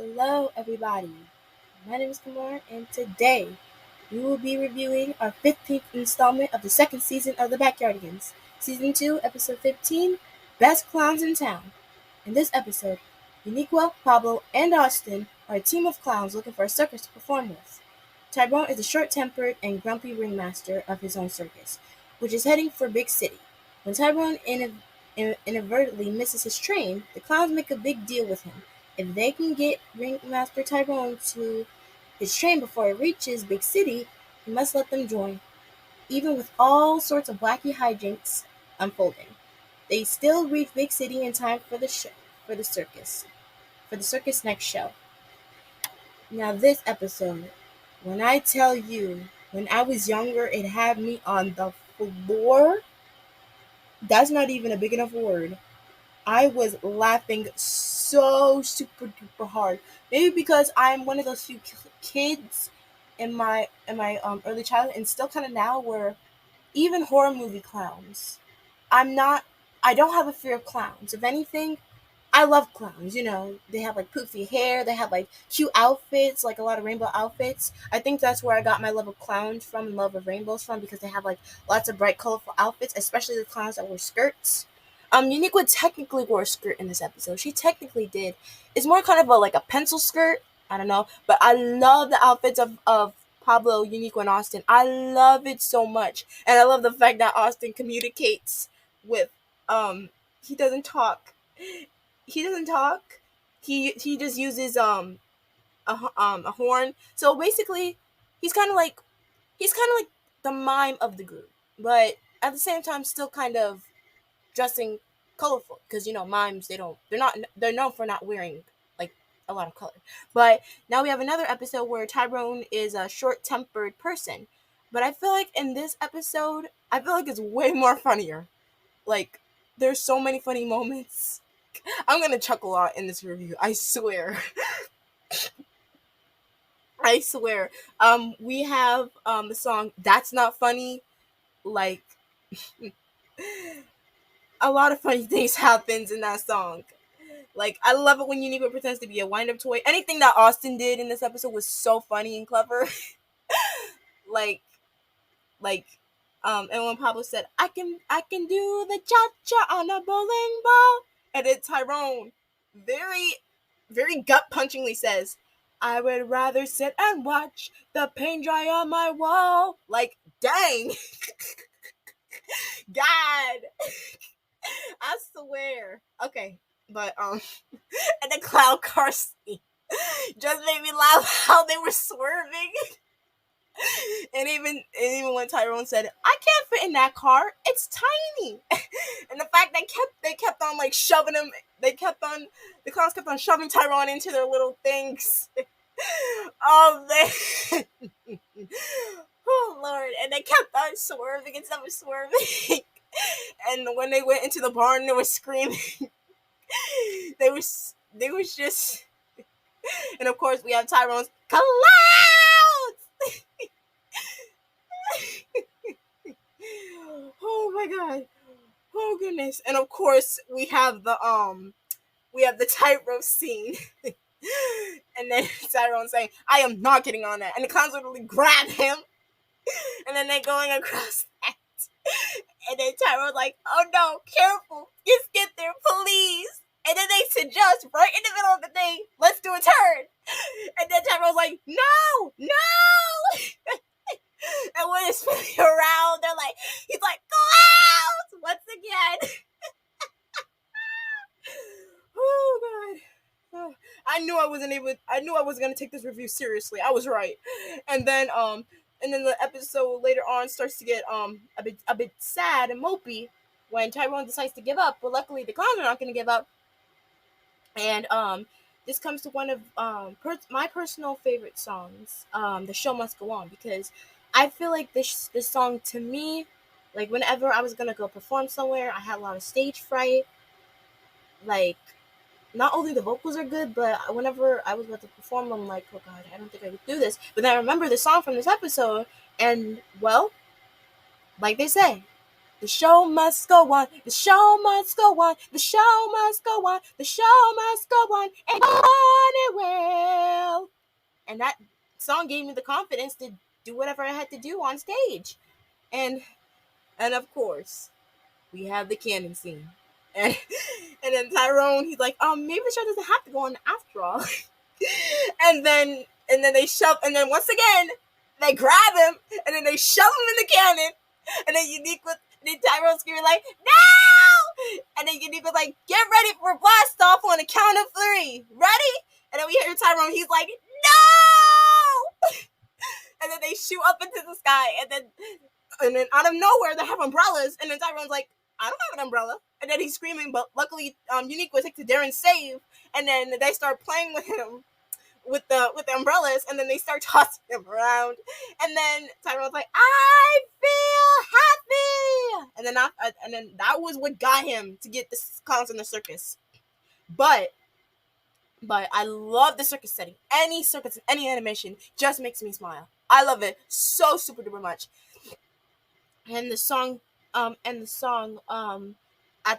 Hello, everybody. My name is Kamar, and today we will be reviewing our 15th installment of the second season of the Backyardigans, Season 2, Episode 15, Best Clowns in Town. In this episode, Uniqua, Pablo, and Austin are a team of clowns looking for a circus to perform with. Tyrone is a short-tempered and grumpy ringmaster of his own circus, which is heading for Big City. When Tyrone inadvertently misses his train, the clowns make a big deal with him. If they can get Ringmaster Tyrone to his train before it reaches Big City, he must let them join. Even with all sorts of wacky hijinks unfolding, they still reach Big City in time for for the circus, next show. Now this episode, when I tell you, when I was younger, it had me on the floor. That's not even a big enough word. I was laughing so super duper hard. Maybe because I'm one of those few kids in my early childhood and still kind of now where even horror movie clowns, I'm not. I don't have a fear of clowns. If anything, I love clowns. They have like poofy hair. They have like cute outfits, like a lot of rainbow outfits. I think that's where I got my love of clowns from and love of rainbows from because they have like lots of bright, colorful outfits, especially the clowns that wear skirts. Uniqua technically wore a skirt in this episode. She technically did. It's more kind of like a pencil skirt. I don't know, but I love the outfits of Pablo, Uniqua, and Austin. I love it so much, and I love the fact that Austin communicates with. He doesn't talk. He doesn't talk. He just uses a horn. So basically, he's kind of like the mime of the group, but at the same time, still kind of dressing colorful because mimes they're known for not wearing like a lot of color. But now we have another episode where Tyrone is a short-tempered person, but I feel like in this episode it's way more funnier. Like there's so many funny moments. I'm gonna chuckle a lot in this review, I swear. I swear. We have the song That's Not Funny. Like a lot of funny things happens in that song. Like, I love it when Uniqua pretends to be a wind-up toy. Anything that Austin did in this episode was so funny and clever. like, like, and when Pablo said, I can do the cha-cha on a bowling ball. And then Tyrone very, very gut-punchingly says, I would rather sit and watch the paint dry on my wall. Like, dang. God. I swear. Okay, but and the clown car scene just made me laugh how they were swerving. and even when Tyrone said, I can't fit in that car, it's tiny. And the fact they kept on like shoving him, the clowns kept on shoving Tyrone into their little things. Oh man. Oh Lord. And they kept on swerving and stuff was swerving. And when they went into the barn, they were screaming. they was just. And of course, we have Tyrone's clouds. Oh my god. Oh goodness. And of course, we have the tightrope scene. And then Tyrone saying, I am not getting on that. And the clowns literally grab him. And then they're going across that. And then Tyrone's like, oh no, careful. Just get there, please. And then they suggest right in the middle of the thing, let's do a turn. And then Tyrone's like, no. And when it's spinning around, he's like, clouds once again. Oh god. Oh, I knew I was gonna take this review seriously. I was right. And then the episode later on starts to get a bit sad and mopey when Tyrone decides to give up. But luckily the clowns are not gonna give up. And this comes to one of my personal favorite songs, The Show Must Go On, because I feel like this song to me, like whenever I was gonna go perform somewhere, I had a lot of stage fright. Like, not only the vocals are good, but whenever I was about to perform, I'm like, oh god, I don't think I could do this. But then I remember the song from this episode, and well, like they say, the show must go on, the show must go on, the show must go on, the show must go on, and go on and that song gave me the confidence to do whatever I had to do on stage. And of course, we have the canon scene. And then Tyrone, he's like, maybe the show doesn't have to go on after all. and then they shove, and then once again, they grab him, and then they shove him in the cannon, and then Tyrone screaming like, no! And then Unique was like, get ready for blast off on the count of 3. Ready? And then we hear Tyrone, he's like, no! And then they shoot up into the sky, and then out of nowhere they have umbrellas, and then Tyrone's like, I don't have an umbrella. And then he's screaming, but luckily Unique was takes a daring save, and then they start playing with him with the umbrellas, and then they start tossing him around, and then Tyrone's like, I feel happy, and then that was what got him to get the clowns in the circus. But I love the circus setting. Any circus, any animation just makes me smile. I love it so super duper much. And the song at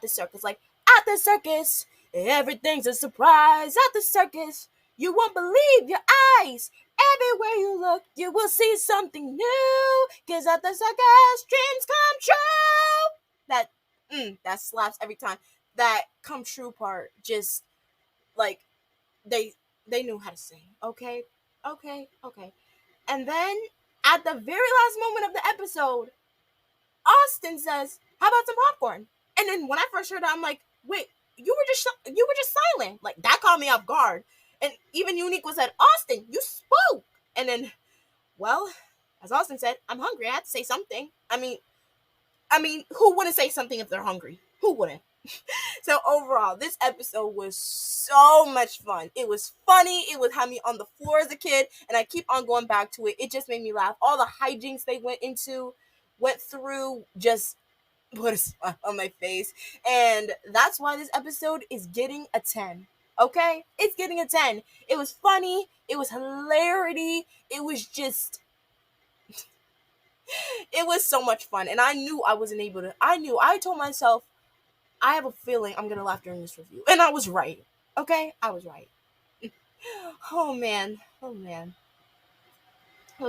the circus, like, at the circus, everything's a surprise. At the circus, you won't believe your eyes. Everywhere you look, you will see something new. 'Cause at the circus, dreams come true. That slaps every time. That come true part, just like they knew how to sing. Okay. And then at the very last moment of the episode, Austin says, "How about some popcorn?" And then when I first heard that, I'm like, "Wait, you were just silent." Like, that caught me off guard. And even Unique was said, "Austin, you spoke." And then, well, as Austin said, "I'm hungry. I had to say something." I mean, who wouldn't say something if they're hungry? Who wouldn't? So overall, this episode was so much fun. It was funny. It would have me on the floor as a kid, and I keep on going back to it. It just made me laugh. All the hijinks they went through, just put a smile on my face. And that's why this episode is getting a 10. Okay? It's getting a 10. It was funny. It was hilarity. It was just... it was so much fun. And I knew I wasn't able to... I told myself, I have a feeling I'm going to laugh during this review. And I was right. Okay? I was right. Oh, man. Oh,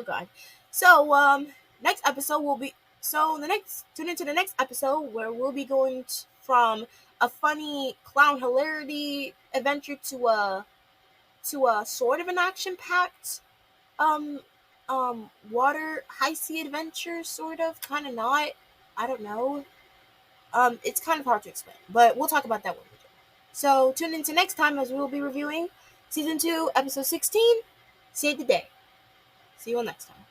God. So, next episode will be... tune into the next episode where we'll be going from a funny clown hilarity adventure to a sort of an action-packed water high sea adventure, sort of, kind of not. I don't know. It's kind of hard to explain, but we'll talk about that one. So tune into next time as we will be reviewing season 2, episode 16, Save the Day. See you all next time.